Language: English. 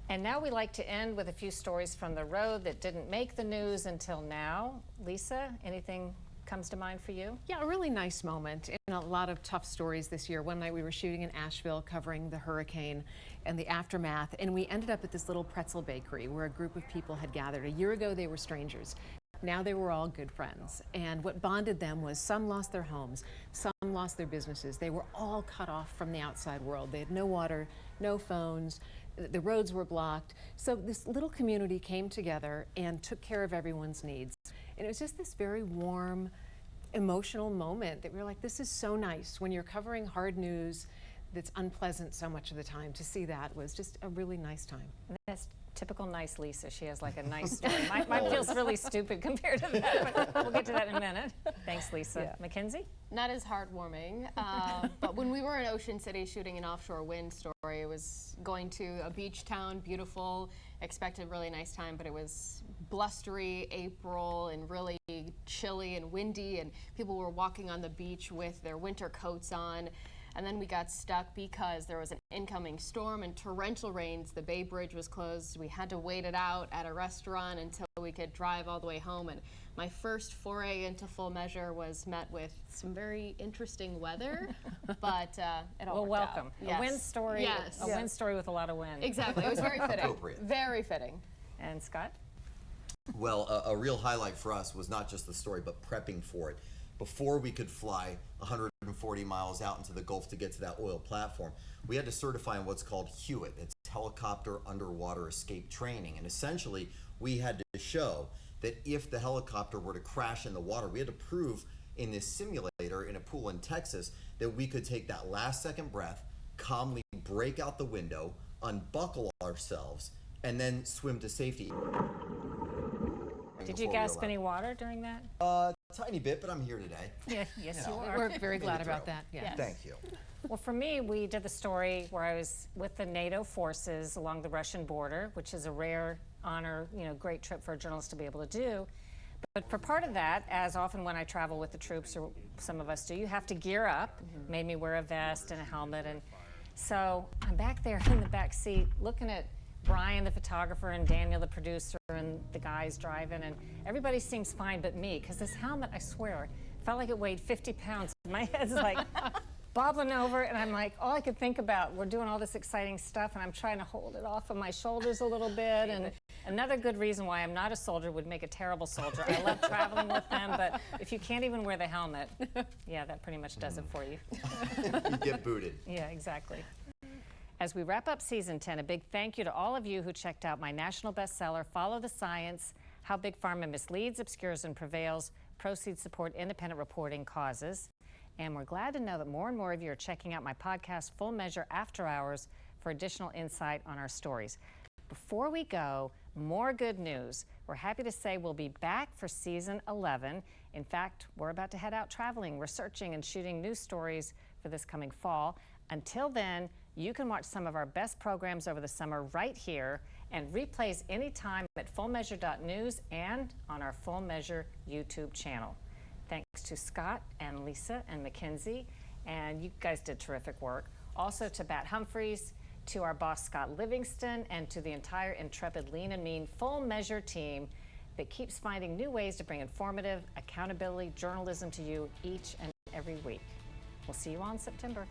And now we like to end with a few stories from the road that didn't make the news until now. Lisa, anything comes to mind for you? Yeah, a really nice moment in a lot of tough stories this year. One night we were shooting in Asheville covering the hurricane and the aftermath, and we ended up at this little pretzel bakery where a group of people had gathered. A year ago they were strangers. Now they were all good friends. And what bonded them was some lost their homes, some lost their businesses. They were all cut off from the outside world. They had no water, no phones, the roads were blocked. So this little community came together and took care of everyone's needs. And it was just this very warm, emotional moment that we were like, this is so nice. When you're covering hard news that's unpleasant so much of the time, to see that was just a really nice time. That's typical nice Lisa. She has like a nice story. Mine feels really stupid compared to that, but we'll get to that in a minute. Thanks, Lisa. Yeah. Mackenzie? Not as heartwarming, but when we were in Ocean City shooting an offshore wind story, it was going to a beach town, beautiful, expected really nice time, but it was blustery April and really chilly and windy, and people were walking on the beach with their winter coats on. And then we got stuck because there was an incoming storm and torrential rains. The Bay Bridge was closed. We had to wait it out at a restaurant until we could drive all the way home. And my first foray into Full Measure was met with some very interesting weather, but it all Well, worked welcome. out. A wind story. Yes. A wind story with a lot of wind. Exactly. It was very fitting. Appropriate. Very fitting. And Scott? Well, a real highlight for us was not just the story, but prepping for it. Before we could fly 140 miles out into the Gulf to get to that oil platform, we had to certify in what's called HUET. It's Helicopter Underwater Escape Training. And essentially, we had to show that if the helicopter were to crash in the water, we had to prove in this simulator in a pool in Texas that we could take that last second breath, calmly break out the window, unbuckle ourselves, and then swim to safety. Did you gasp any water during that? Tiny bit, but I'm here today. Yeah, yes, you are. We're very glad about that. Yeah. Yes. Thank you. Well, for me, we did the story where I was with the NATO forces along the Russian border, which is a rare honor, great trip for a journalist to be able to do. But for part of that, as often when I travel with the troops, or some of us do, you have to gear up. Made me wear a vest and a helmet. And so I'm back there in the back seat looking at Brian, the photographer, and Daniel, the producer, and the guys driving, and everybody seems fine but me, because this helmet, I swear, felt like it weighed 50 pounds. My head's like bobbling over, and I'm like, all I could think about, we're doing all this exciting stuff, and I'm trying to hold it off of my shoulders a little bit. And another good reason why I'm not a soldier, would make a terrible soldier. I love traveling with them, but if you can't even wear the helmet, yeah, that pretty much does it for you. You get booted. Yeah, exactly. As we wrap up season 10, a big thank you to all of you who checked out my national bestseller, Follow the Science, How Big Pharma Misleads, Obscures, and Prevails. Proceeds support independent reporting causes. And we're glad to know that more and more of you are checking out my podcast, Full Measure After Hours, for additional insight on our stories. Before we go, more good news. We're happy to say we'll be back for season 11. In fact, we're about to head out traveling, researching, and shooting new stories for this coming fall. Until then, you can watch some of our best programs over the summer right here, and replays anytime at fullmeasure.news and on our Full Measure YouTube channel. Thanks to Scott and Lisa and Mackenzie, and you guys did terrific work. Also to Bat Humphreys, to our boss Scott Livingston, and to the entire intrepid Lean and Mean Full Measure team that keeps finding new ways to bring informative, accountability journalism to you each and every week. We'll see you all in September.